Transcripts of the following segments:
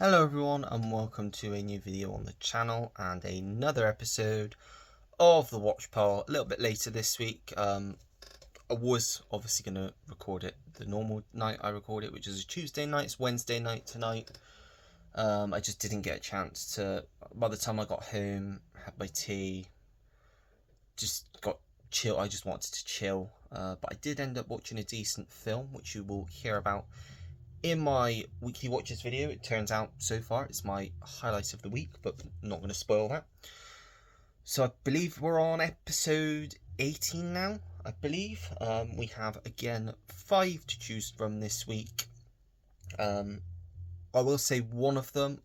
Hello everyone and welcome to a new video on the channel and another episode of the Watch Pile. A little bit later this week. I was obviously going to record it the normal night I record it, which is a Tuesday night. It's Wednesday night tonight. I just didn't get a chance to, by the time I got home, had my tea, just got chill. I just wanted to chill, but I did end up watching a decent film, which you will hear about in my weekly watches video. It turns out so far it's my highlight of the week, but I'm not going to spoil that. So I believe we're on episode 18 now, I believe. We have again 5 to choose from this week. I will say one of them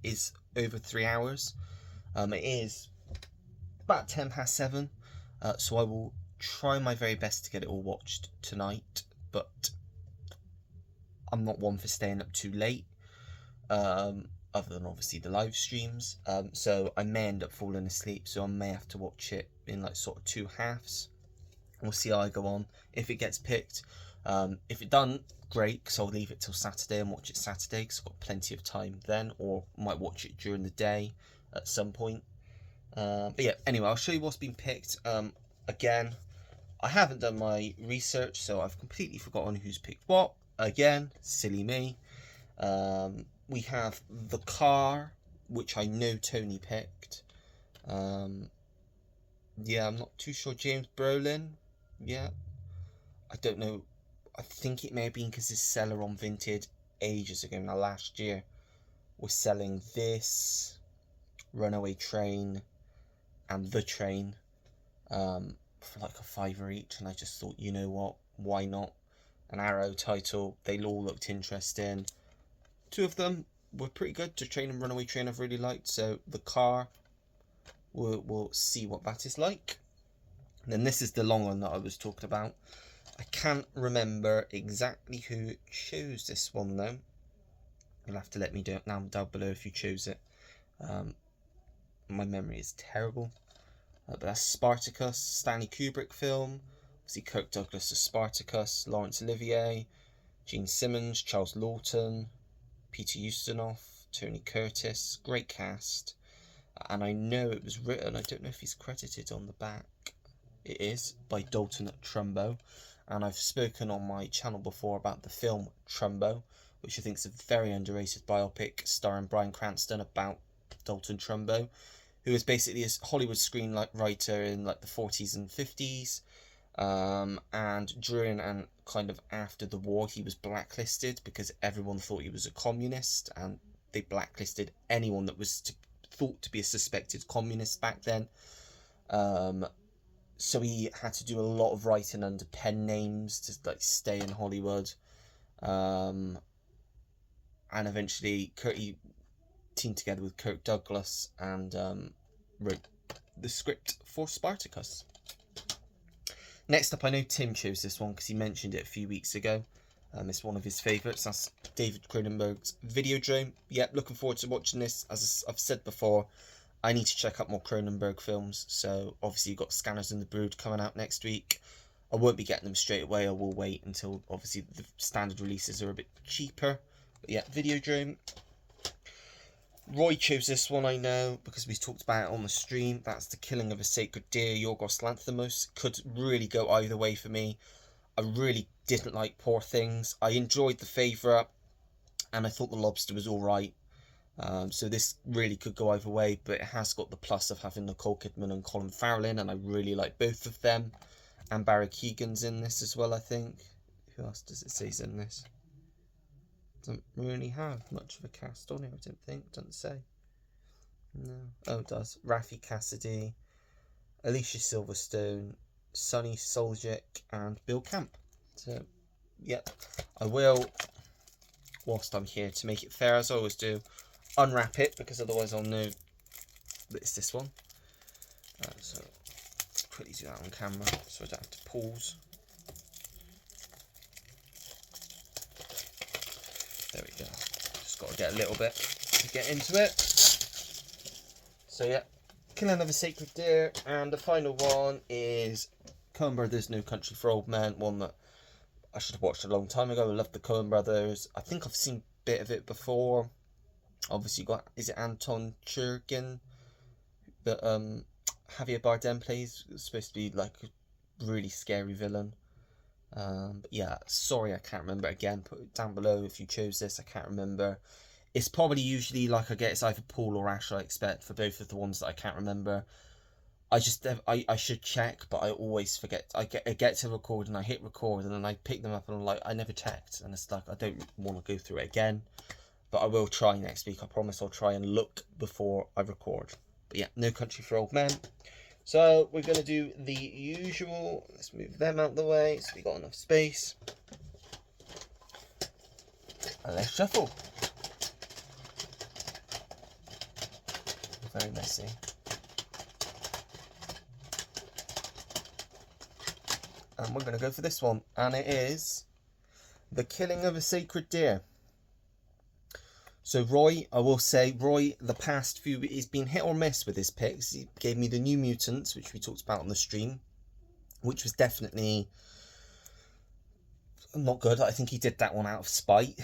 is over 3 hours. It is about 10 past 7, so I will try my very best to get it all watched tonight, but I'm not one for staying up too late, other than obviously the live streams. So I may end up falling asleep, so I may have to watch it in like sort of 2 halves. We'll see how I go on. If it gets picked, if it doesn't, great, because I'll leave it till Saturday and watch it Saturday, because I've got plenty of time then, or might watch it during the day at some point. But yeah, anyway, I'll show you what's been picked. Again, I haven't done my research, so I've completely forgotten who's picked what. Again, silly me. We have The Car, which I know Tony picked. Yeah, I'm not too sure. James Brolin. Yeah. I don't know. I think it may have been because his seller on Vinted ages ago, now last year, was selling this, Runaway Train, and The Train for like a £5 each, and I just thought, you know what, why not? An Arrow title, they all looked interesting. 2 of them were pretty good. To Train and Runaway Train I've really liked, so The Car, we'll see what that is like. And then this is the long one that I was talking about. I can't remember exactly who chose this one though. You'll have to let me know down below if you chose it. My memory is terrible. But that's Spartacus, Stanley Kubrick film. Obviously Kirk Douglas as Spartacus, Laurence Olivier, Gene Simmons, Charles Lawton, Peter Ustinov, Tony Curtis. Great cast. And I know it was written, I don't know if he's credited on the back. It is, by Dalton Trumbo. And I've spoken on my channel before about the film Trumbo, which I think is a very underrated biopic starring Bryan Cranston about Dalton Trumbo, who was basically a Hollywood screenwriter in like the 40s and 50s. And during and kind of after the war, he was blacklisted because everyone thought he was a communist, and they blacklisted anyone that was thought to be a suspected communist back then. So he had to do a lot of writing under pen names to like stay in Hollywood. And eventually he teamed together with Kirk Douglas and wrote the script for Spartacus. Next up, I know Tim chose this one because he mentioned it a few weeks ago. It's one of his favourites. That's David Cronenberg's Videodrome. Yep, looking forward to watching this. As I've said before, I need to check out more Cronenberg films. So obviously you've got Scanners in the Brood coming out next week. I won't be getting them straight away. I will wait until obviously the standard releases are a bit cheaper. But yeah, Videodrome. Roy chose this one, I know, because we talked about it on the stream. That's The Killing of a Sacred Deer, Yorgos Lanthimos. Could really go either way for me. I really didn't like Poor Things. I enjoyed The Favourite, and I thought The Lobster was alright. So this really could go either way, but it has got the plus of having Nicole Kidman and Colin Farrell in, and I really like both of them. And Barry Keoghan's in this as well, I think. Who else does it say is in this? Doesn't really have much of a cast on here, I don't think. Doesn't say. No. Oh, it does. Raffi Cassidy, Alicia Silverstone, Sonny Soljic, and Bill Camp. So, yep. I will, whilst I'm here, to make it fair, as I always do, unwrap it, because otherwise I'll know that it's this one. So, quickly do that on camera, so I don't have to pause. There we go. Just got to get a little bit to get into it. So yeah, Killing of a Sacred Deer, and the final one is Coen Brothers' No Country for Old Men, one that I should have watched a long time ago. I love the Coen Brothers. I think I've seen a bit of it before. Obviously, you got, is it Anton Churgin that Javier Bardem plays? It's supposed to be like a really scary villain. But yeah, sorry, I can't remember. Again, put it down below if you chose this. I can't remember. It's probably usually like I get, it's either Paul or Ash, I expect, for both of the ones that I can't remember. I should check, but I always forget. I get to record and I hit record and then I pick them up and I'm like, I never checked, and it's like I don't want to go through it again. But I will try next week. I promise I'll try and look before I record. But yeah, No Country for Old Men. So we're going to do the usual. Let's move them out of the way so we got enough space. And let's shuffle. Very messy. And we're going to go for this one. And it is The Killing of a Sacred Deer. So Roy, I will say, Roy, the past few, he's been hit or miss with his picks. He gave me the New Mutants, which we talked about on the stream, which was definitely not good. I think he did that one out of spite.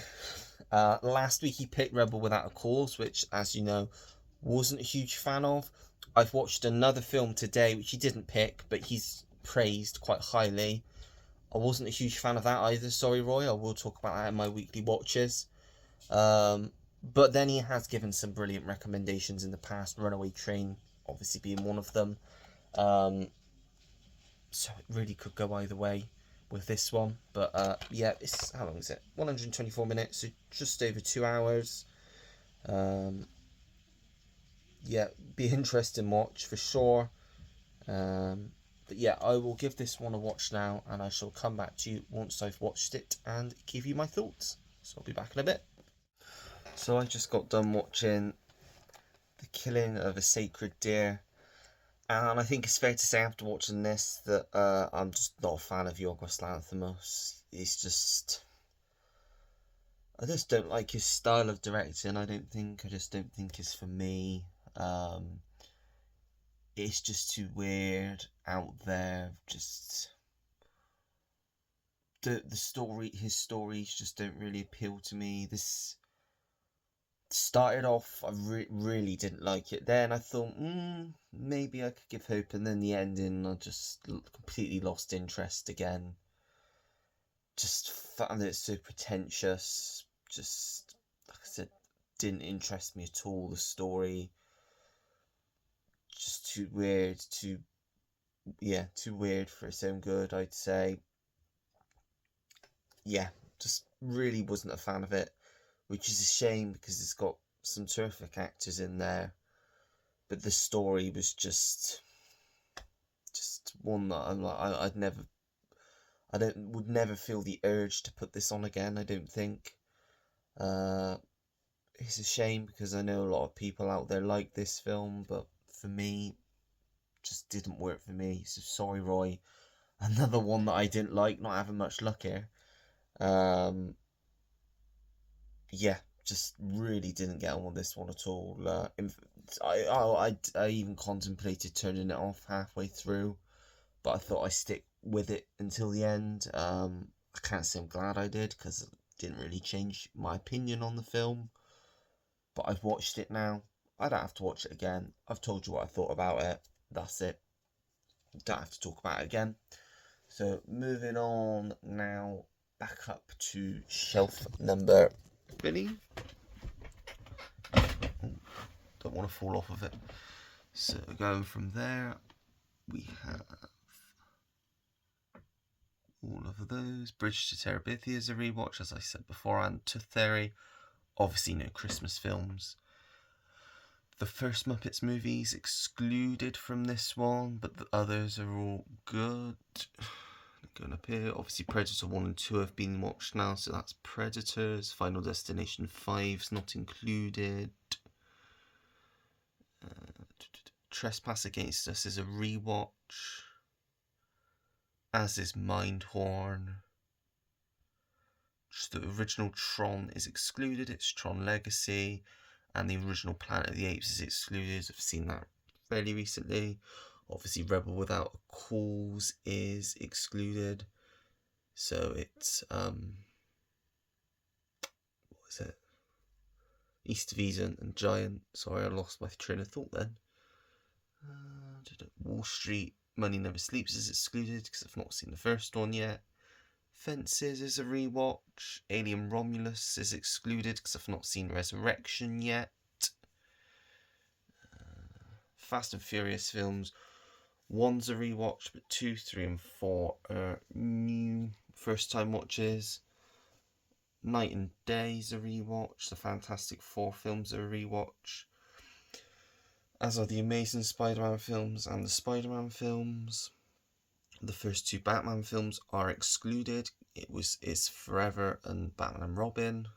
Last week he picked Rebel Without a Cause, which, as you know, wasn't a huge fan of. I've watched another film today, which he didn't pick, but he's praised quite highly. I wasn't a huge fan of that either, sorry Roy. I will talk about that in my weekly watches. But then he has given some brilliant recommendations in the past, Runaway Train obviously being one of them. So it really could go either way with this one. But yeah, it's, how long is it? 124 minutes, so just over 2 hours. Yeah, be an interesting watch for sure. But yeah, I will give this one a watch now, and I shall come back to you once I've watched it and give you my thoughts. So I'll be back in a bit. So I just got done watching The Killing of a Sacred Deer, and I think it's fair to say after watching this that I'm just not a fan of Yorgos Lanthimos. He's just, I just don't like his style of directing. I just don't think it's for me. It's just too weird, out there. Just his stories just don't really appeal to me. This started off, I really didn't like it. Then I thought, maybe I could give hope, and then the ending, I just completely lost interest again. Just found it so pretentious. Just, like I said, didn't interest me at all. The story, just too weird, too weird for its own good, I'd say. Yeah, just really wasn't a fan of it, which is a shame because it's got some terrific actors in there, but the story was just one that I'm like, would never feel the urge to put this on again. I don't think. It's a shame because I know a lot of people out there like this film, but for me, just didn't work for me. So sorry, Roy. Another one that I didn't like, not having much luck here. Yeah, just really didn't get on with this one at all. I even contemplated turning it off halfway through, but I thought I'd stick with it until the end. I can't say I'm glad I did because it didn't really change my opinion on the film. But I've watched it now. I don't have to watch it again. I've told you what I thought about it. That's it. Don't have to talk about it again. So moving on now, back up to shelf number. Really? Don't want to fall off of it. So going from there, we have all of those. Bridge to Terabithia is a rewatch, as I said before, and To Theory. Obviously no Christmas films. The first Muppets movies excluded from this one, but the others are all good. Going up here, obviously Predator 1 and 2 have been watched now, so that's Predators. Final Destination 5's not included. Trespass Against Us is a rewatch, as is Mindhorn. The original Tron is excluded, it's Tron Legacy, and the original Planet of the Apes is excluded. I've seen that fairly recently. Obviously Rebel Without a Cause is excluded, so it's what is it? East of Eden and Giant. Sorry, I lost my train of thought then. Wall Street, Money Never Sleeps is excluded because I've not seen the first one yet. Fences is a rewatch. Alien Romulus is excluded because I've not seen Resurrection yet. Fast and Furious films. 1's a rewatch, but 2, 3 and 4 are new first time watches. Night and Day's a rewatch. The Fantastic Four films are a rewatch. As are the Amazing Spider-Man films and the Spider-Man films. The first 2 Batman films are excluded. It's Forever and Batman and Robin.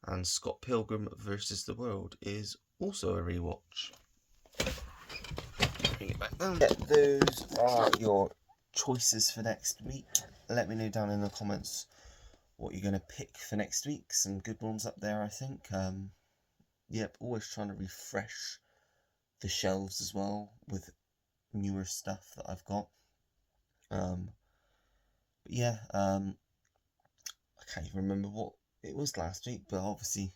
And Scott Pilgrim vs. the World is also a rewatch. Bring it back down. Yeah, those are your choices for next week. Let me know down in the comments what you're going to pick for next week. Some good ones up there, I think. Yep, always trying to refresh the shelves as well with newer stuff that I've got. But yeah, I can't even remember what it was last week, but obviously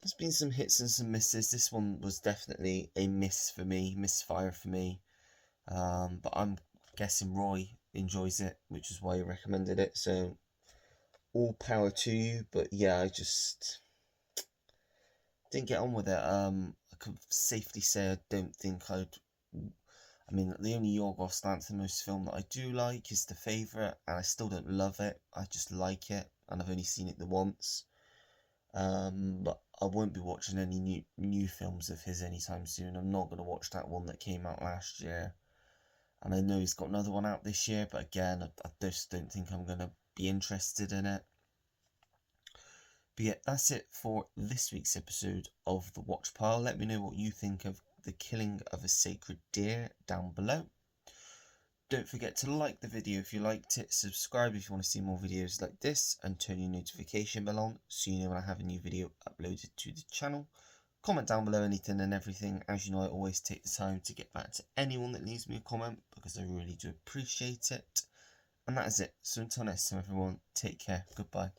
there's been some hits and some misses. This one was definitely a misfire for me. But I'm guessing Roy enjoys it, which is why he recommended it. So all power to you. But yeah, I just didn't get on with it. I could safely say I don't think I'd. I mean, the only Yorgos Lanthimos film that I do like is The Favourite, and I still don't love it. I just like it, and I've only seen it the once. But I won't be watching any new films of his anytime soon. I'm not going to watch that one that came out last year. And I know he's got another one out this year, but again, I just don't think I'm going to be interested in it. But yeah, that's it for this week's episode of The Watch Pile. Let me know what you think of The Killing of a Sacred Deer down below. Don't forget to like the video if you liked it, subscribe if you want to see more videos like this, and turn your notification bell on so you know when I have a new video uploaded to the channel. Comment down below anything and everything. As you know, I always take the time to get back to anyone that leaves me a comment because I really do appreciate it. And that is it. So until next time everyone, take care. Goodbye.